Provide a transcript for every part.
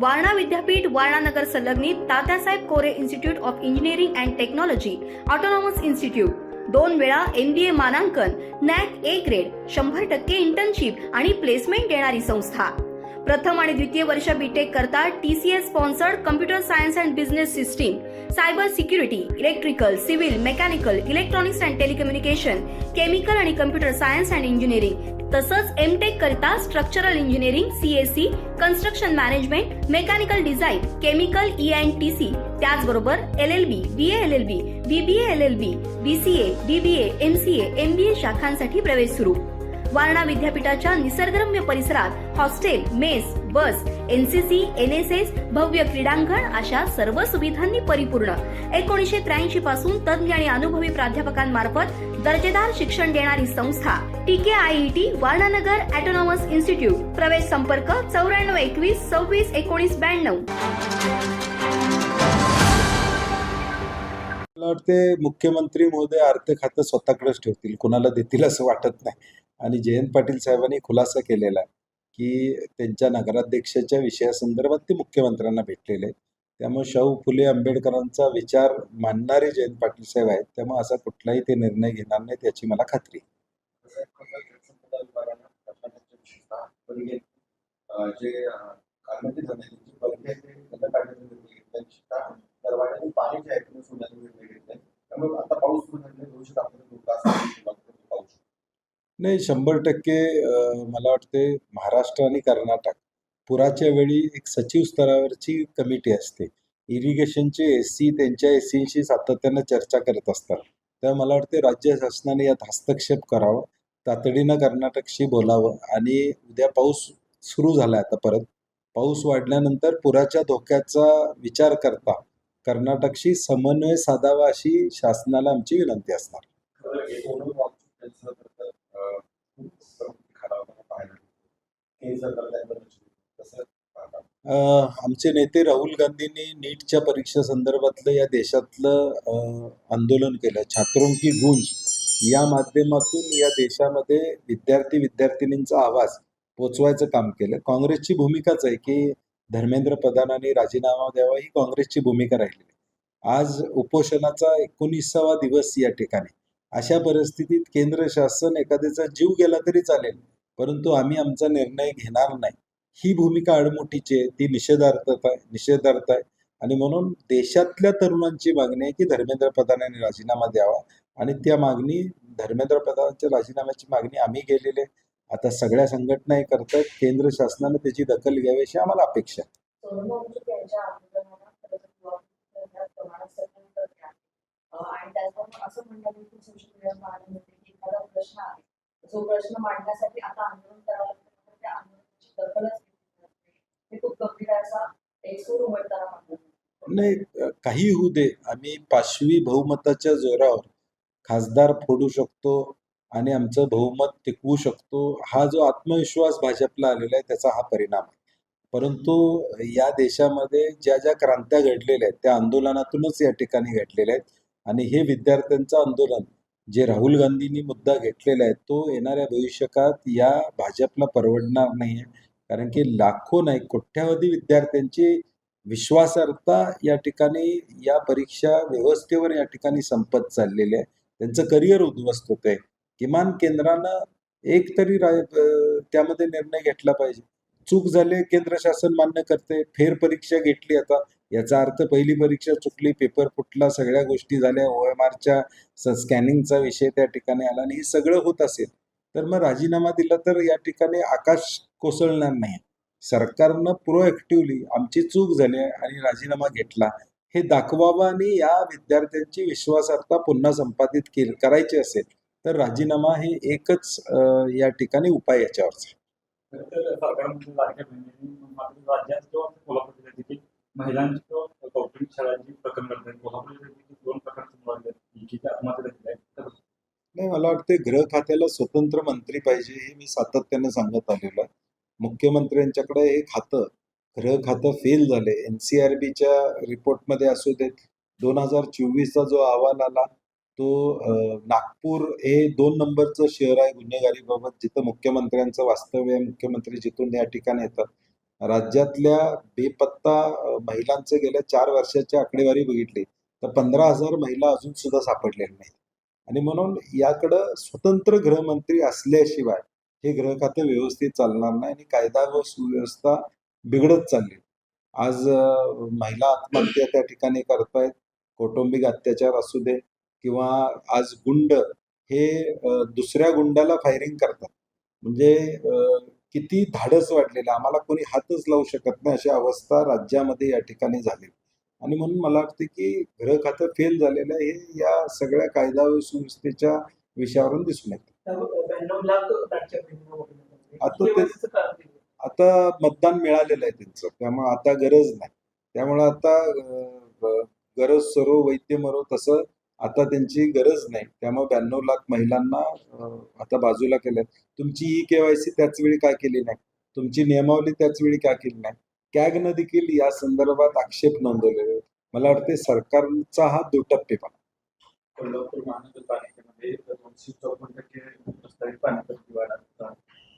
वारणा विद्यापीठ वारणा नगर संलग्नित Tatyasaheb Kore institute of engineering and technology autonomous institute 2 वेळा MBA मानांकन, NAC A ग्रेड, 100% इंटर्नशिप आणि प्लेसमेंट देणारी संस्था। प्रथम आणि द्वितीय वर्ष बीटेक करता TCS sponsored computer science and business system, cyber security, electrical, civil, mechanical, electronics and telecommunication, chemical आणि कम्प्युटर सायन्स अँड इंजिनिअरिंग तसंच MTech करता structural engineering, CSE, construction management, mechanical design, chemical ENTC, त्याचबरोबर LLB, BA LLB, BBA LLB, BCA, BBA, MCA, MBA शाखांसाठी प्रवेश सुरू। वारणा विद्यापीठाच्या निसर्गरम्य परिसरात hostel, mess, बस, NCC, NSS, भव्य क्रीडांगण अशा सर्व सुविधांनी परिपूर्ण 1983 पासून तज्ञ आणि अनुभवी प्राध्यापकांमार्फत दर्जेदार शिक्षण देणारी संस्था TKIET वारणानगर ऑटोनॉमस इन्स्टिट्यूट। प्रवेश संपर्क 9421 26 19 92। मला वाटते मुख्यमंत्री महोदय अर्थ खातं स्वतःकडेच ठेवतील, कुणाला देतील असं वाटत नाही। आणि जयंत पाटील साहेबांनी खुलासा केलेला आहे की त्यांच्या नगराध्यक्षाच्या विषयासंदर्भात ते मुख्यमंत्र्यांना भेटलेले आहेत। त्यामुळे शाहू फुले आंबेडकरांचा विचार मानणारे जयंत पाटील साहेब आहेत, त्यामुळे असा कुठलाही ते निर्णय घेणार नाहीत याची मला खात्री आहे। नाही, 100% मला वाटते महाराष्ट्र आणि कर्नाटक पुराच्या वेळी एक सचिव स्तरावरची कमिटी असते। इरिगेशनचे SC त्यांच्या SCशी सातत्यानं चर्चा करत असतात। त्यामुळे मला वाटते राज्य शासनाने यात हस्तक्षेप करावा, तातडीनं कर्नाटकशी बोलावं आणि उद्या पाऊस सुरू झाला आता परत पाऊस वाढल्यानंतर पुराच्या धोक्याचा विचार करता कर्नाटकशी समन्वय साधावा अशी शासनाला आमची विनंती असणार। आमचे नेते राहुल गांधींनी नीटच्या परीक्षा संदर्भातलं या देशातलं आंदोलन केलं, छात्रों की गूंज या माध्यमातून या देशामध्ये विद्यार्थी विद्यार्थिनींचा आवाज पोचवायचं काम केलं। काँग्रेसची भूमिकाच आहे की धर्मेंद्र प्रधानांनी राजीनामा द्यावा, ही काँग्रेसची भूमिका राहिलेली। आज उपोषणाचा 19वा दिवस या ठिकाणी, अशा परिस्थितीत केंद्र शासन एखाद्याचा जीव गेला तरी चालेल, परंतु आम्ही आमचा निर्णय घेणार नाही, ही भूमिका आडमुठीची आहे, ती निषेधार्थ आहे। आणि म्हणून देशातल्या तरुणांची मागणी आहे की धर्मेंद्र प्रधानांनी राजीनामा द्यावा आणि त्या मागणी धर्मेंद्र प्रधानांच्या राजीनाम्याची मागणी आम्ही केलेली आहे। आता सगळ्या संघटनाही करतात, केंद्र शासनाने त्याची दखल घ्यावी अशी आम्हाला अपेक्षा आहे। आणि त्याचबरोबर असं म्हणतात की सोशल मीडियावर एखादा प्रश्न आहे, जो प्रश्न मांडण्यासाठी आता आंदोलन करावं लागतं, त्या आंदोलनाची दखलच हे खूप गंभीर असा एक सूर उमटताना मानलं। नाही, काही होऊ दे, आम्ही 5वी बहुमताच्या जोरावर खासदार फोडू शकतो आणि आमचं बहुमत टिकवू शकतो, हा जो आत्मविश्वास भाजपला आलेला आहे त्याचा हा परिणाम आहे। परंतु या देशामध्ये ज्या ज्या क्रांत्या घडलेल्या आहेत त्या आंदोलनातूनच या ठिकाणी घडलेल्या आहेत आणि हे विद्यार्थ्यांचं आंदोलन जे राहुल गांधींनी मुद्दा घेतलेला आहे तो येणाऱ्या भविष्यकाळात या भाजपला परवडणार नाही आहे। कारण की लाखो नाही कोट्यावधी विद्यार्थ्यांची विश्वासार्हता या ठिकाणी या परीक्षा व्यवस्थेवर या ठिकाणी संपत चाललेली आहे, त्यांचं करिअर उद्ध्वस्त होत आहे। किमान केंद्रानं एक तरी त्यामध्ये निर्णय घेतला पाहिजे। चूक झाली, केंद्र शासन मान्य करते, फेरपरीक्षा घेतली, आता याचा अर्थ पहिली परीक्षा चुकली, पेपर फुटला, सगळ्या गोष्टी झाल्या, OMRच्या स्कॅनिंगचा विषय त्या ठिकाणी आला आणि हे सगळं होत असेल तर मग राजीनामा दिला तर या ठिकाणी आकाश कोसळणार नाही। सरकारनं प्रोएक्टिव्हली आमची चूक झाली आणि राजीनामा घेतला हे दाखवावं आणि या विद्यार्थ्यांची विश्वासार्हता पुन्हा संपादित करायची असेल तर राजीनामा हे एकच या ठिकाणी उपाय याच्यावरचा। नाही, मला वाटते गृह खात्याला स्वतंत्र मंत्री पाहिजे, हे मी सातत्याने सांगत आलेलो आहे। मुख्यमंत्र्यांच्याकडे हे खातं गृह खातं फेल झाले। NCRBच्या रिपोर्टमध्ये असू देत, 2024चा जो अहवाल आला तो नागपूर हे 2 नंबरचं शहर आहे गुन्हेगारीबाबत, जिथं मुख्यमंत्र्यांचं वास्तव्य आहे, मुख्यमंत्री जिथून या ठिकाणी येतात राज्यातल्या बेपत्ता महिलांचे गेल्या 4 वर्षाची आकडेवारी बघितली तर 15,000 महिला अजून सुद्धा सापडलेल्या नाहीत. आणि म्हणून याकडं स्वतंत्र गृहमंत्री असल्याशिवाय हे गृह खातं व्यवस्थित चालणार नाही आणि कायदा व सुव्यवस्था बिघडत चालली. आज महिला आत्महत्या त्या ठिकाणी करतायत. कौटुंबिक अत्याचार असू दे किंवा आज गुंड हे दुसऱ्या गुंडाला फायरिंग करतात. म्हणजे किती धाडस वाढलेलं आहे. आम्हाला कोणी हातच लावू शकत नाही अशी अवस्था राज्यामध्ये या ठिकाणी झाली. आणि म्हणून मला वाटतं की गृह खातं फेल झालेलं आहे हे या सगळ्या कायदा व सुव्यवस्थेच्या विषयावरून दिसून येतं. 92 लाख राज्य आता ते आता मतदान मिळालेलं आहे त्यांचं. त्यामुळे आता गरज नाही. त्यामुळे आता गरज सरो वैद्य मरो तसं आता त्यांची गरज नाही. त्यामुळे 92 लाख महिलांना आता बाजूला केलंय. तुमची ई-केवायसी त्याच वेळी का केली नाही? तुमची नियमावली त्याच वेळी का केली नाही? कॅगनं देखील या संदर्भात आक्षेप नोंदवलेले आहेत. मला वाटते सरकारचा हा दुटप्पेपणा. कोल्हापूर महानगरपालिकेमध्ये 254% प्रस्तावित पाणीपट्टी वाढ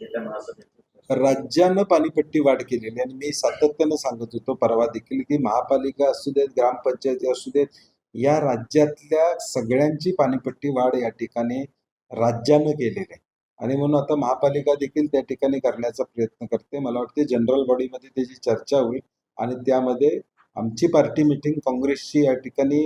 येत्या महासभेत. राज्यानं पाणीपट्टी वाढ केलेली आणि मी सातत्यानं सांगत होतो परवा देखील की महापालिका असू देत, ग्रामपंचायती असू देत, या राज्यातल्या सगळ्यांची पाणीपट्टी वाढ या ठिकाणी राज्यानं केलेली आहे. आणि म्हणून आता महापालिका देखील त्या ठिकाणी करण्याचा प्रयत्न करते. मला वाटते जनरल बॉडीमध्ये त्याची चर्चा होईल आणि त्यामध्ये आमची पार्टी मिटिंग काँग्रेसची या ठिकाणी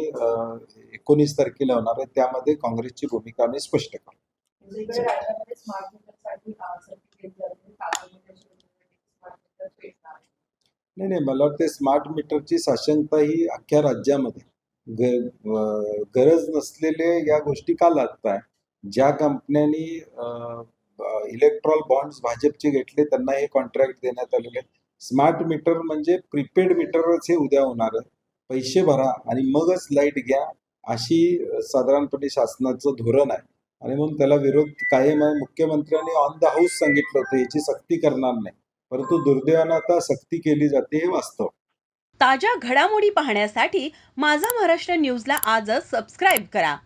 19 तारखेला होणार आहे. त्यामध्ये काँग्रेसची भूमिका आम्ही स्पष्ट करू. दुसरीकडे राज्यामध्ये स्मार्ट मीटरसाठी सर्टिफिकेट झाले, कागदपत्राची स्मार्ट मीटर भेटणार आहे. नाही, मला वाटते स्मार्ट मीटरची साशंकता ही अख्ख्या राज्यामध्ये गरज नसलेले या गोष्टी का लागताय? ज्या कंपन्यांनी इलेक्ट्रॉल बॉन्ड्स भाजपचे घेतले त्यांना हे कॉन्ट्रॅक्ट देण्यात आलेले. स्मार्ट मीटर म्हणजे प्रीपेड मीटरच हे उद्या होणार आहे. पैसे भरा आणि मगच लाईट घ्या अशी साधारणपणे शासनाचं धोरण आहे. आणि म्हणून त्याला विरोध कायम आहे. मुख्यमंत्र्यांनी ऑन द हाऊस सांगितलं होतं याची सक्ती करणार नाही, परंतु दुर्दैवानं आता सक्ती केली जाते हे वास्तव. ताज्या घडामोडी पाहण्यासाठी माझा महाराष्ट्र न्यूजला आजच सबस्क्राईब करा.